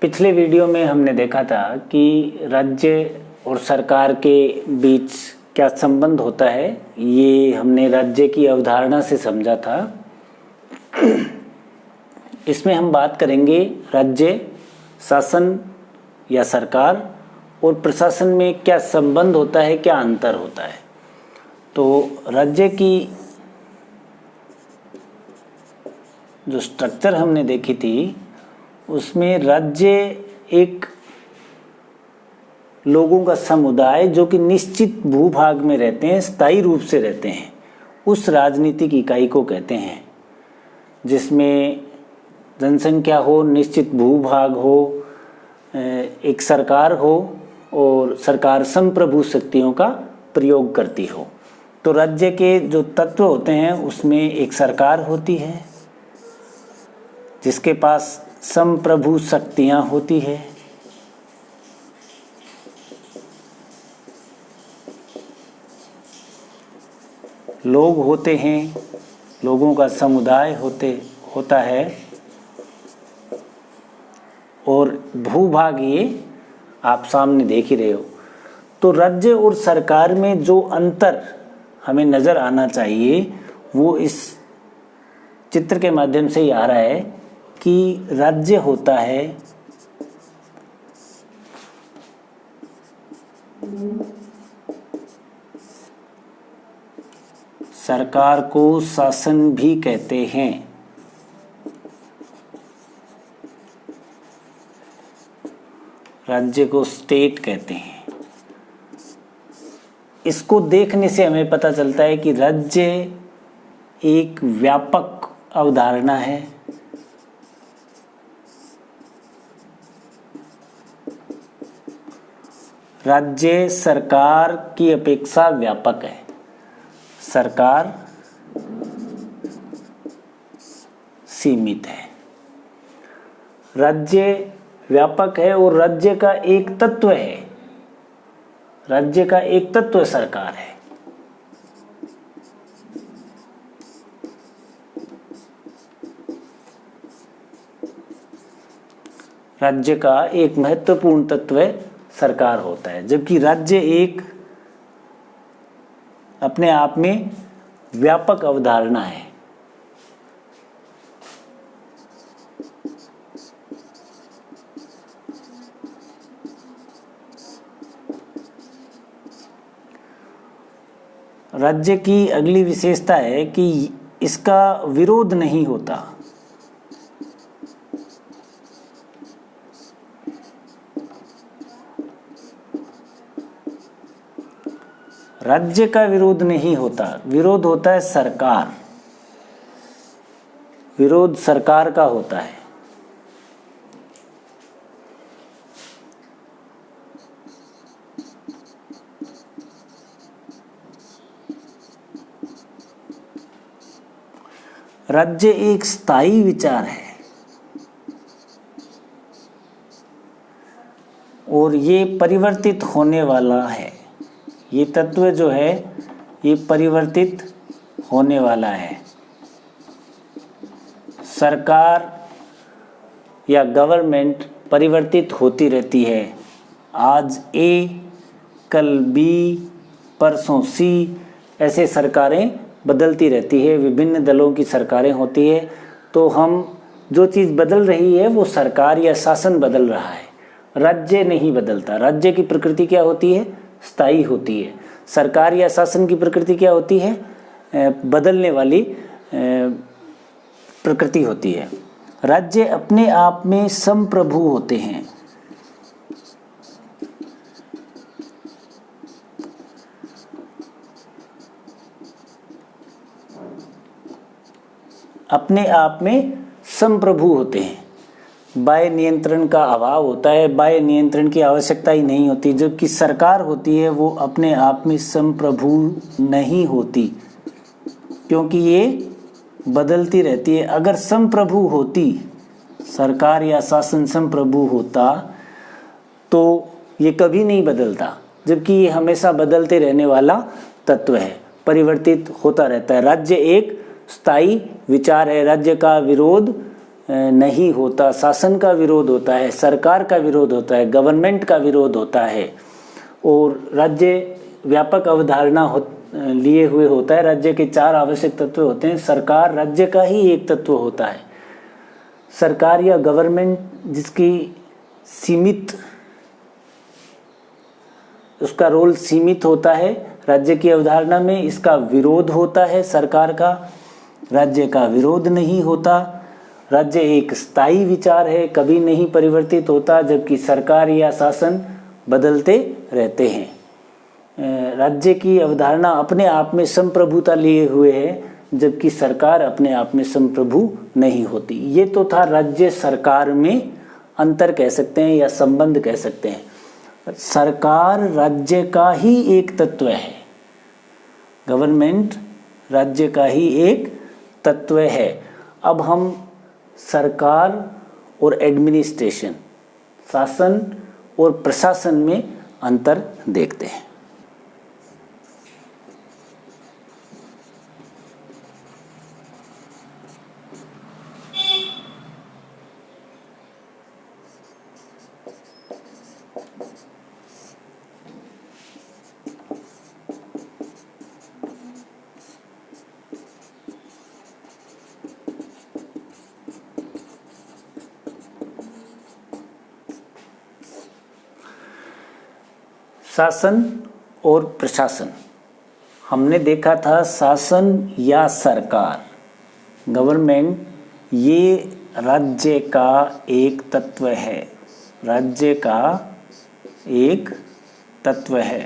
पिछले वीडियो में हमने देखा था कि राज्य और सरकार के बीच क्या संबंध होता है, ये हमने राज्य की अवधारणा से समझा था। इसमें हम बात करेंगे राज्य, शासन या सरकार और प्रशासन में क्या संबंध होता है, क्या अंतर होता है। तो राज्य की जो स्ट्रक्चर हमने देखी थी उसमें राज्य एक लोगों का समुदाय जो कि निश्चित भूभाग में रहते हैं, स्थायी रूप से रहते हैं, उस राजनीतिक इकाई को कहते हैं, जिसमें जनसंख्या हो, निश्चित भूभाग हो, एक सरकार हो और सरकार संप्रभु शक्तियों का प्रयोग करती हो। तो राज्य के जो तत्व होते हैं उसमें एक सरकार होती है जिसके पास संप्रभु शक्तियां होती है, लोग होते हैं, लोगों का समुदाय होता है और भूभाग ये आप सामने देख ही रहे हो। तो राज्य और सरकार में जो अंतर हमें नज़र आना चाहिए वो इस चित्र के माध्यम से ही आ रहा है कि राज्य होता है सरकार को शासन भी कहते हैं, राज्य को स्टेट कहते हैं। इसको देखने से हमें पता चलता है कि राज्य एक व्यापक अवधारणा है, राज्य सरकार की अपेक्षा व्यापक है। सरकार सीमित है, राज्य व्यापक है और राज्य का एक तत्व है, राज्य का एक तत्व सरकार है। राज्य का एक महत्वपूर्ण तत्व सरकार होता है, जबकि राज्य एक अपने आप में व्यापक अवधारणा है। राज्य की अगली विशेषता है कि इसका विरोध नहीं होता। राज्य का विरोध नहीं होता, विरोध होता है सरकार, विरोध सरकार का होता है। राज्य एक स्थायी विचार है और ये परिवर्तित होने वाला है। ये तत्व जो है ये परिवर्तित होने वाला है। सरकार या गवर्नमेंट परिवर्तित होती रहती है। आज ए, कल बी, परसों सी, ऐसे सरकारें बदलती रहती है, विभिन्न दलों की सरकारें होती है। तो हम जो चीज़ बदल रही है वो सरकार या शासन बदल रहा है, राज्य नहीं बदलता। राज्य की प्रकृति क्या होती है? स्थायी होती है। सरकार या शासन की प्रकृति क्या होती है? बदलने वाली प्रकृति होती है। राज्य अपने आप में संप्रभु होते हैं। अपने आप में संप्रभु होते हैं। बाह्य नियंत्रण का अभाव होता है, बाह्य नियंत्रण की आवश्यकता ही नहीं होती। जबकि सरकार होती है वो अपने आप में संप्रभु नहीं होती, क्योंकि ये बदलती रहती है। अगर संप्रभु होती, सरकार या शासन संप्रभु होता तो ये कभी नहीं बदलता, जबकि ये हमेशा बदलते रहने वाला तत्व है, परिवर्तित होता रहता है। राज्य एक स्थायी विचार है, राज्य का विरोध नहीं होता, शासन का विरोध होता है, सरकार का विरोध होता है, गवर्नमेंट का विरोध होता है और राज्य व्यापक अवधारणा लिए हुए होता है। राज्य के 4 आवश्यक तत्व होते हैं। सरकार राज्य का ही एक तत्व होता है। सरकार या गवर्नमेंट जिसकी सीमित, उसका रोल सीमित होता है राज्य की अवधारणा में, इसका विरोध होता है सरकार का, राज्य का विरोध नहीं होता। राज्य एक स्थायी विचार है, कभी नहीं परिवर्तित होता, जबकि सरकार या शासन बदलते रहते हैं। राज्य की अवधारणा अपने आप में संप्रभुता लिए हुए है, जबकि सरकार अपने आप में संप्रभु नहीं होती। ये तो था राज्य सरकार में अंतर कह सकते हैं या संबंध कह सकते हैं। सरकार राज्य का ही एक तत्व है, गवर्नमेंट राज्य का ही एक तत्व है। अब हम सरकार और एडमिनिस्ट्रेशन, शासन और प्रशासन में अंतर देखते हैं। शासन और प्रशासन, हमने देखा था शासन या सरकार, गवर्नमेंट, ये राज्य का एक तत्व है, राज्य का एक तत्व है।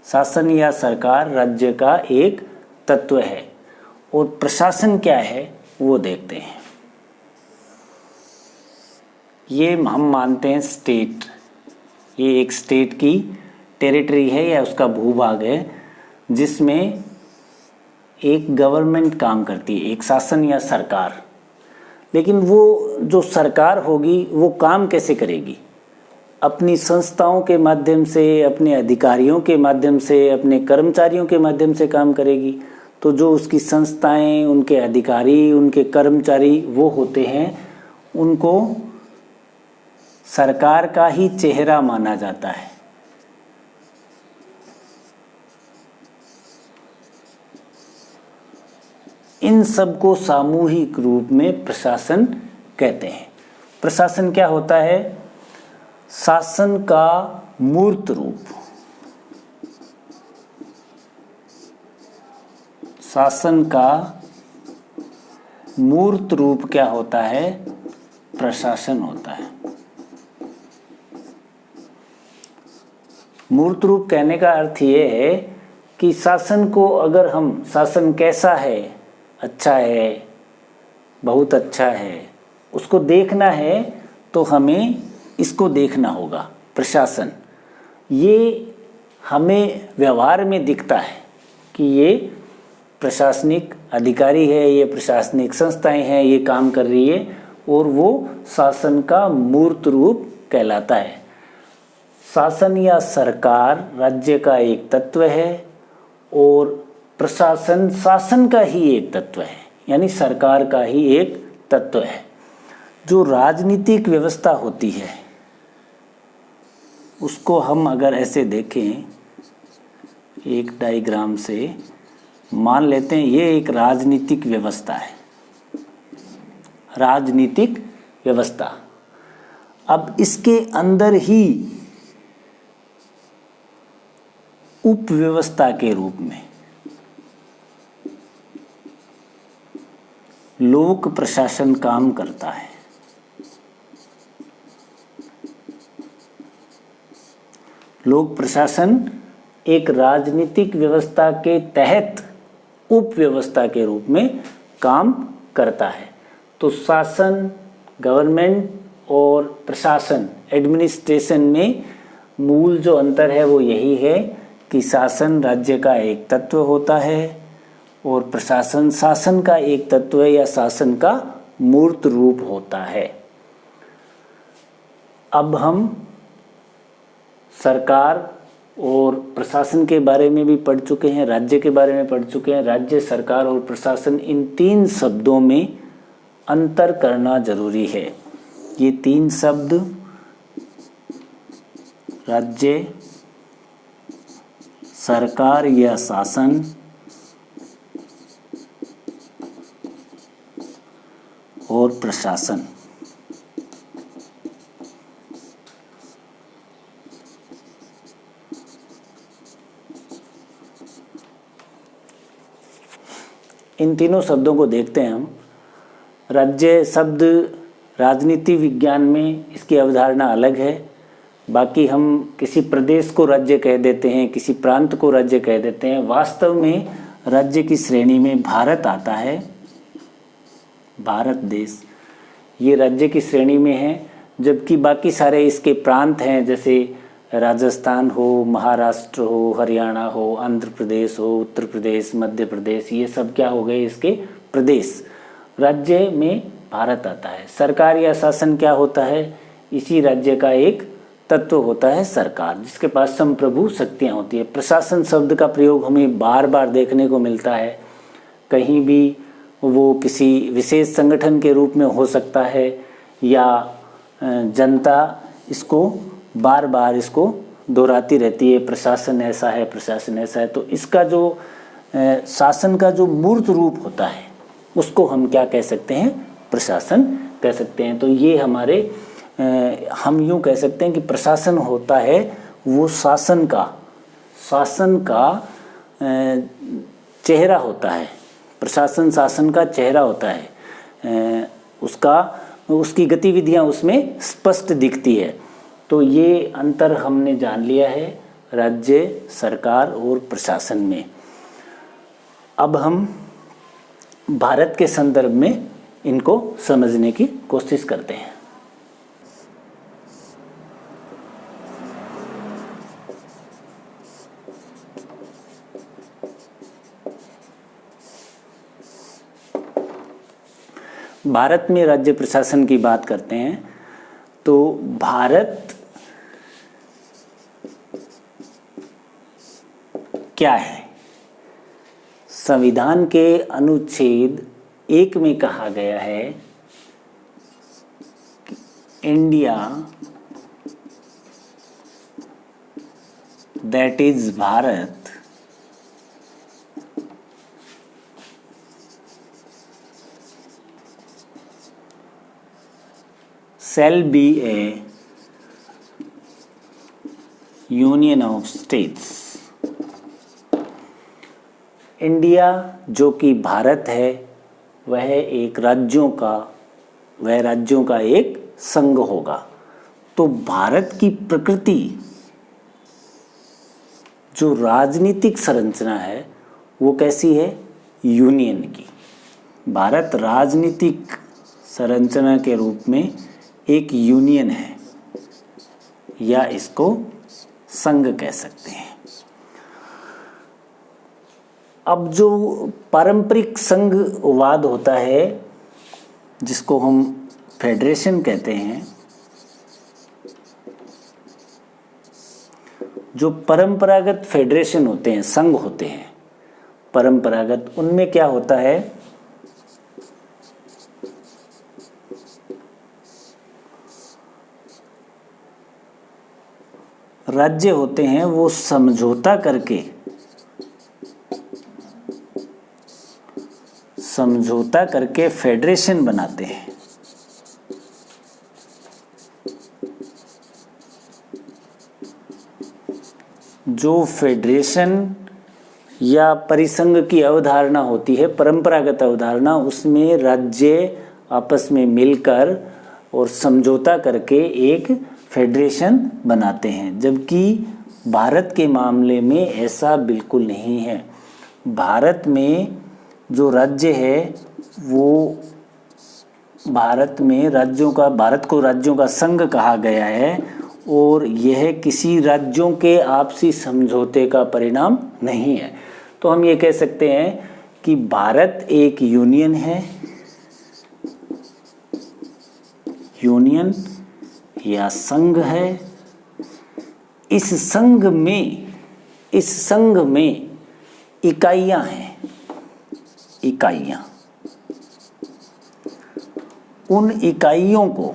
शासन या सरकार राज्य का एक तत्व है। और प्रशासन क्या है वो देखते हैं। ये हम मानते हैं स्टेट, ये एक स्टेट की टेरिटरी है या उसका भूभाग है, जिसमें एक गवर्नमेंट काम करती है, एक शासन या सरकार। लेकिन वो जो सरकार होगी वो काम कैसे करेगी? अपनी संस्थाओं के माध्यम से, अपने अधिकारियों के माध्यम से, अपने कर्मचारियों के माध्यम से काम करेगी। तो जो उसकी संस्थाएं, उनके अधिकारी, उनके कर्मचारी वो होते हैं, उनको सरकार का ही चेहरा माना जाता है। इन सबको सामूहिक रूप में प्रशासन कहते हैं। प्रशासन क्या होता है? शासन का मूर्त रूप। शासन का मूर्त रूप क्या होता है? प्रशासन होता है। मूर्त रूप कहने का अर्थ ये है कि शासन को अगर हम, शासन कैसा है, अच्छा है, बहुत अच्छा है, उसको देखना है तो हमें इसको देखना होगा। प्रशासन ये हमें व्यवहार में दिखता है कि ये प्रशासनिक अधिकारी है, ये प्रशासनिक संस्थाएं हैं, ये काम कर रही है, और वो शासन का मूर्त रूप कहलाता है। शासन या सरकार राज्य का एक तत्व है और प्रशासन शासन का ही एक तत्व है, यानी सरकार का ही एक तत्व है। जो राजनीतिक व्यवस्था होती है उसको हम अगर ऐसे देखें, एक डायग्राम से मान लेते हैं ये एक राजनीतिक व्यवस्था है, राजनीतिक व्यवस्था। अब इसके अंदर ही उप व्यवस्था के रूप में लोक प्रशासन काम करता है। लोक प्रशासन एक राजनीतिक व्यवस्था के तहत उप व्यवस्था के रूप में काम करता है। तो शासन, गवर्नमेंट और प्रशासन, एडमिनिस्ट्रेशन में मूल जो अंतर है वो यही है कि शासन राज्य का एक तत्व होता है और प्रशासन शासन का एक तत्व या शासन का मूर्त रूप होता है। अब हम सरकार और प्रशासन के बारे में भी पढ़ चुके हैं, राज्य के बारे में पढ़ चुके हैं। राज्य, सरकार और प्रशासन, इन तीन शब्दों में अंतर करना जरूरी है। ये 3 शब्द राज्य, सरकार या शासन और प्रशासन, इन तीनों शब्दों को देखते हैं हम। राज्य शब्द राजनीति विज्ञान में इसकी अवधारणा अलग है। बाकी हम किसी प्रदेश को राज्य कह देते हैं, किसी प्रांत को राज्य कह देते हैं। वास्तव में राज्य की श्रेणी में भारत आता है। भारत देश ये राज्य की श्रेणी में है, जबकि बाकी सारे इसके प्रांत हैं, जैसे राजस्थान हो, महाराष्ट्र हो, हरियाणा हो, आंध्र प्रदेश हो, उत्तर प्रदेश, मध्य प्रदेश, ये सब क्या हो गए इसके प्रदेश। राज्य में भारत आता है। सरकार या शासन क्या होता है? इसी राज्य का एक तत्व होता है सरकार, जिसके पास संप्रभु शक्तियाँ होती है। प्रशासन शब्द का प्रयोग हमें बार बार देखने को मिलता है। कहीं भी वो किसी विशेष संगठन के रूप में हो सकता है, या जनता इसको बार बार इसको दोहराती रहती है, प्रशासन ऐसा है, प्रशासन ऐसा है। तो इसका जो शासन का जो मूर्त रूप होता है उसको हम क्या कह सकते हैं? प्रशासन कह सकते हैं। तो ये हमारे हम यूँ कह सकते हैं कि प्रशासन होता है वो शासन का चेहरा होता है। प्रशासन शासन का चेहरा होता है, उसकी गतिविधियाँ उसमें स्पष्ट दिखती है। तो ये अंतर हमने जान लिया है राज्य, सरकार और प्रशासन में। अब हम भारत के संदर्भ में इनको समझने की कोशिश करते हैं। भारत में राज्य प्रशासन की बात करते हैं तो भारत क्या है? संविधान के अनुच्छेद 1 में कहा गया है कि India that is Bharat shall be a union of states। India जो कि भारत है वह राज्यों का एक संघ होगा। तो भारत की प्रकृति जो राजनीतिक संरचना है वो कैसी है? यूनियन की। भारत राजनीतिक संरचना के रूप में एक यूनियन है, या इसको संघ कह सकते हैं। अब जो पारंपरिक संघवाद होता है जिसको हम फेडरेशन कहते हैं, जो परंपरागत फेडरेशन होते हैं, संघ होते हैं परंपरागत, उनमें क्या होता है? राज्य होते हैं वो समझौता करके फेडरेशन बनाते हैं। जो फेडरेशन या परिसंघ की अवधारणा होती है, परंपरागत अवधारणा, उसमें राज्य आपस में मिलकर और समझौता करके एक फेडरेशन बनाते हैं। जबकि भारत के मामले में ऐसा बिल्कुल नहीं है। भारत में जो राज्य है वो भारत को राज्यों का संघ कहा गया है, और यह किसी राज्यों के आपसी समझौते का परिणाम नहीं है। तो हम ये कह सकते हैं कि भारत एक यूनियन है, यूनियन या संघ है। इस संघ में इकाइयां हैं, इकाइयां। उन इकाइयों को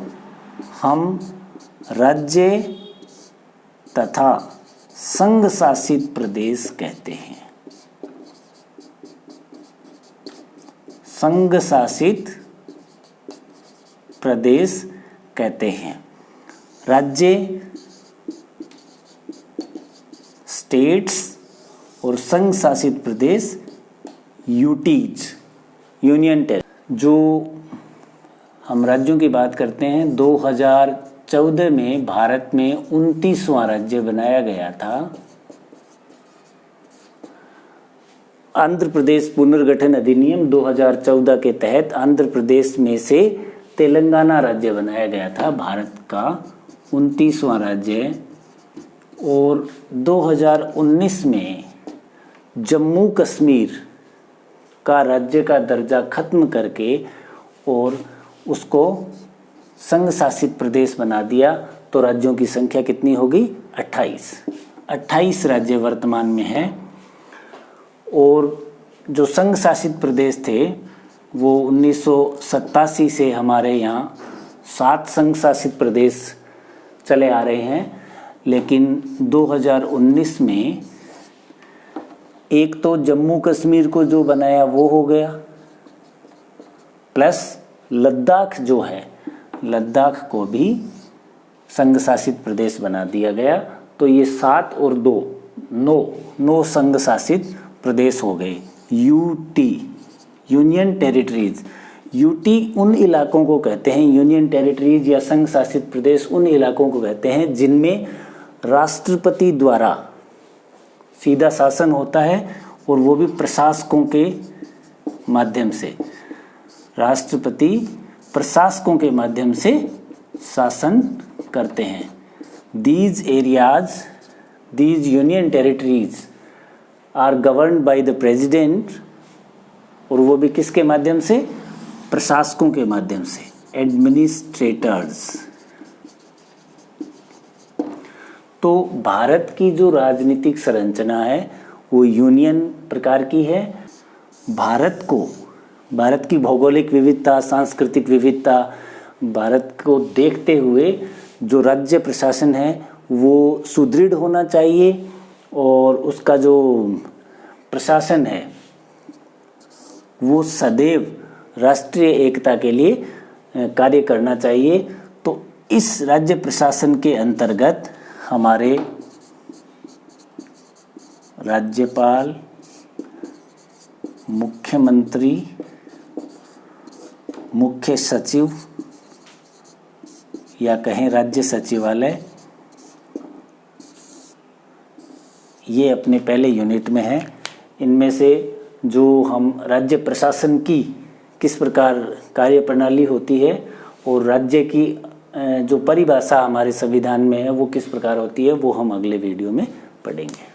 हम राज्य तथा संघ शासित प्रदेश कहते हैं। संघ शासित प्रदेश कहते हैं। राज्य स्टेट्स और संघ शासित प्रदेश यूटीज, यूनियन टेरिटरी। जो हम राज्यों की बात करते हैं, 2014 में भारत में 29वां राज्य बनाया गया था। आंध्र प्रदेश पुनर्गठन अधिनियम 2014 के तहत आंध्र प्रदेश में से तेलंगाना राज्य बनाया गया था, भारत का 29वां राज्य। और 2019 में जम्मू कश्मीर का राज्य का दर्जा खत्म करके और उसको संघ शासित प्रदेश बना दिया, तो राज्यों की संख्या कितनी होगी? 28 राज्य वर्तमान में हैं। और जो संघ शासित प्रदेश थे वो 1987 से हमारे यहाँ 7 संघ शासित प्रदेश चले आ रहे हैं। लेकिन 2019 में एक तो जम्मू कश्मीर को जो बनाया वो हो गया, प्लस लद्दाख जो है, लद्दाख को भी संघ शासित प्रदेश बना दिया गया। तो ये 7 और 2 9 संघ शासित प्रदेश हो गए। UT, union territories. यूटी उन इलाकों को कहते हैं, यूनियन टेरिटरीज या संघ शासित प्रदेश उन इलाकों को कहते हैं जिनमें राष्ट्रपति द्वारा सीधा शासन होता है, और वो भी प्रशासकों के माध्यम से। राष्ट्रपति प्रशासकों के माध्यम से शासन करते हैं। These areas, these union territories are governed by the president, और वो भी किसके माध्यम से? प्रशासकों के माध्यम से, एडमिनिस्ट्रेटर्स। तो भारत की जो राजनीतिक संरचना है वो यूनियन प्रकार की है। भारत की भौगोलिक विविधता, सांस्कृतिक विविधता, भारत को देखते हुए जो राज्य प्रशासन है वो सुदृढ़ होना चाहिए, और उसका जो प्रशासन है वो सदैव राष्ट्रीय एकता के लिए कार्य करना चाहिए। तो इस राज्य प्रशासन के अंतर्गत हमारे राज्यपाल, मुख्यमंत्री, मुख्य सचिव या कहें राज्य सचिवालय, ये अपने पहले यूनिट में है। इनमें से जो हम राज्य प्रशासन की किस प्रकार कार्य प्रणाली होती है और राज्य की जो परिभाषा हमारे संविधान में है वो किस प्रकार होती है, वो हम अगले वीडियो में पढ़ेंगे।